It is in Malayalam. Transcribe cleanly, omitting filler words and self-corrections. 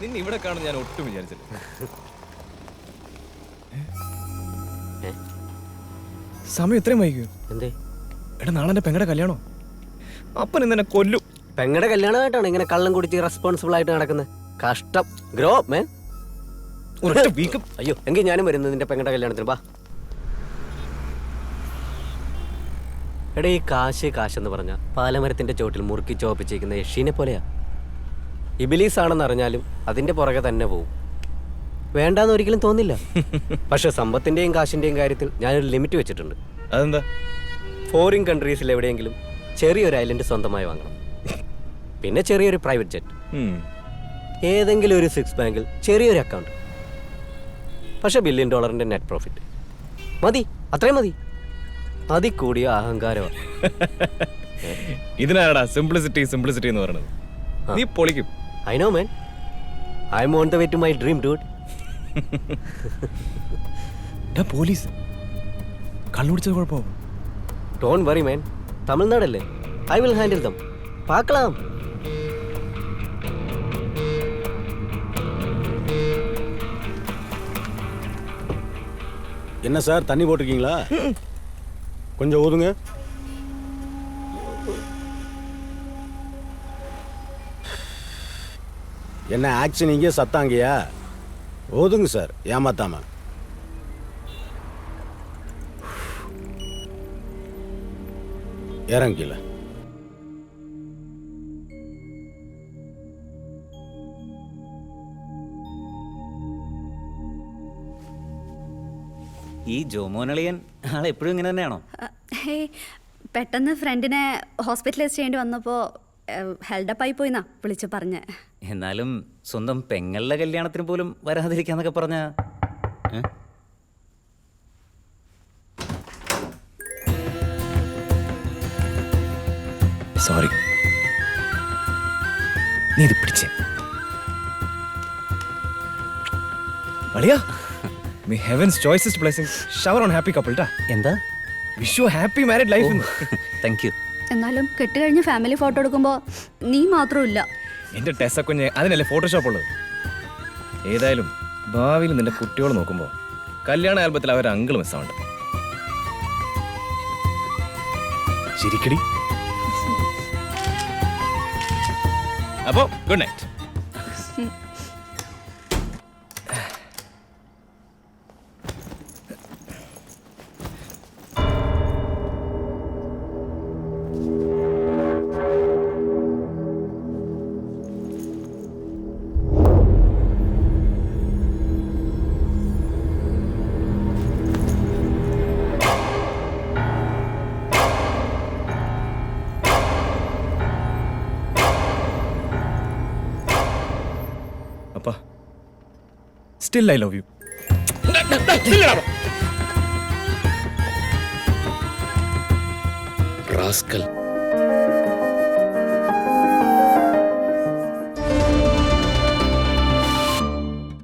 നിന്നെ ഇവിടെ കാണും ഞാൻ ഒട്ടും വിചാരിച്ചില്ല. സമയം ഇത്രയും വൈകിയോ? എന്തേ? എടാ നാളെ എന്റെ പെങ്ങടെ കല്യാണോ? അപ്പൻ ഇന്നെ കൊല്ലും. പെങ്ങടെ കല്യാണമായിട്ടാണ് ഇങ്ങനെ കള്ളം കുടിച്ച് റെസ്പോൺസിബിൾ ആയിട്ട് നടക്കുന്നത്. കഷ്ടം. ഗ്രോ മേൻ. ഒരൊറ്റ വീക്ക്. അയ്യോ, എങ്കിൽ ഞാനും വരുന്നത് നിന്റെ പെങ്ങടെ കല്യാണത്തിന്. വാ. എടാ, ഈ കാശെന്ന് പറഞ്ഞ പാലമരത്തിന്റെ ചോട്ടിൽ മുറുക്കി ചോപ്പിച്ചിരിക്കുന്ന യക്ഷീനെ പോലെയാ. ഇബിലീസ് ആണെന്ന് അറിഞ്ഞാലും അതിന്റെ പുറകെ തന്നെ പോവും. വേണ്ടാന്ന് ഒരിക്കലും തോന്നില്ല. പക്ഷെ സമ്പത്തിന്റെയും കാശിന്റെയും കാര്യത്തിൽ ഞാനൊരു ലിമിറ്റ് വെച്ചിട്ടുണ്ട്. അതെന്താ? ഫോറിൻ കൺട്രീസിൽ എവിടെയെങ്കിലും ചെറിയൊരു ഐലൻഡ് സ്വന്തമായി വാങ്ങണം. പിന്നെ ചെറിയൊരു പ്രൈവറ്റ് ജെറ്റ്, ഏതെങ്കിലും ഒരു 6 ബാങ്കിൽ ചെറിയൊരു അക്കൗണ്ട്. പക്ഷെ $1 ബില്യൺ നെറ്റ് പ്രോഫിറ്റ് മതി. അത്രയും മതി. അതി കൂടിയ അഹങ്കാരമാണ്. ഇതിനാടാ സിംപ്ലിസിറ്റി എന്ന് പറയുന്നത്. നീ പൊളിക്കും. I know man. I am on the way to my dream dude. Police കള്ളുപിടിച്ചത് കുഴപ്പമോ? Don't worry man. തമിഴ്നാടല്ലേ, ഐ വിൽ ഹാൻഡിൽ ദം. പാക്കലാം. என்ன சார், தண்ணி போட்டிருக்கீங்களா? கொஞ்சம் ஊதுங்க. என்ன ஆக்ஷன் இங்கே சத்தாங்கயா? ஓதுங்க சார், ஏமாத்தாம. இறங்கில. ഈ ജോമോനളിയൻ ആളെപ്പോഴും ഇങ്ങനെ തന്നെയാണോ? പെട്ടെന്ന് ഫ്രണ്ടിനെ ഹോസ്പിറ്റലൈസ് ചെയ്യേണ്ടി വന്നപ്പോൾ ഹെൽഡപ്പായി പോയിന്നാ വിളിച്ചു പറഞ്ഞ്. എന്നാലും സ്വന്തം പെങ്ങളുടെ കല്യാണത്തിന് പോലും വരാതിരിക്കാന്നൊക്കെ പറഞ്ഞ സോറി. നീ ഇത് പിടിച്ചേ. അളിയാ, may heaven's choicest blessings shower on happy couple ടാ. എന്താ? wish you happy married life. Thank you. എന്നാലും കെട്ടുകഴിഞ്ഞ് ഫാമിലി ഫോട്ടോ എടുക്കുമ്പോൾ നീ മാത്രമില്ല. എന്റെ ടെസ്സ കുഞ്ഞ് അതിനല്ലേ ഫോട്ടോഷോപ്പ് ഉള്ളത്. ഏതായാലും ഭാവിയിൽ നിന്റെ കുട്ടിയോട് നോക്കുമ്പോൾ കല്യാണ ആൽബത്തിൽ അവർ അങ്കിൾ മിസ്സാവണ്ട. ശരിക്കടി. അപ്പോ ഗുഡ് നൈറ്റ്. അപ്പാ, still I love you. Rascal.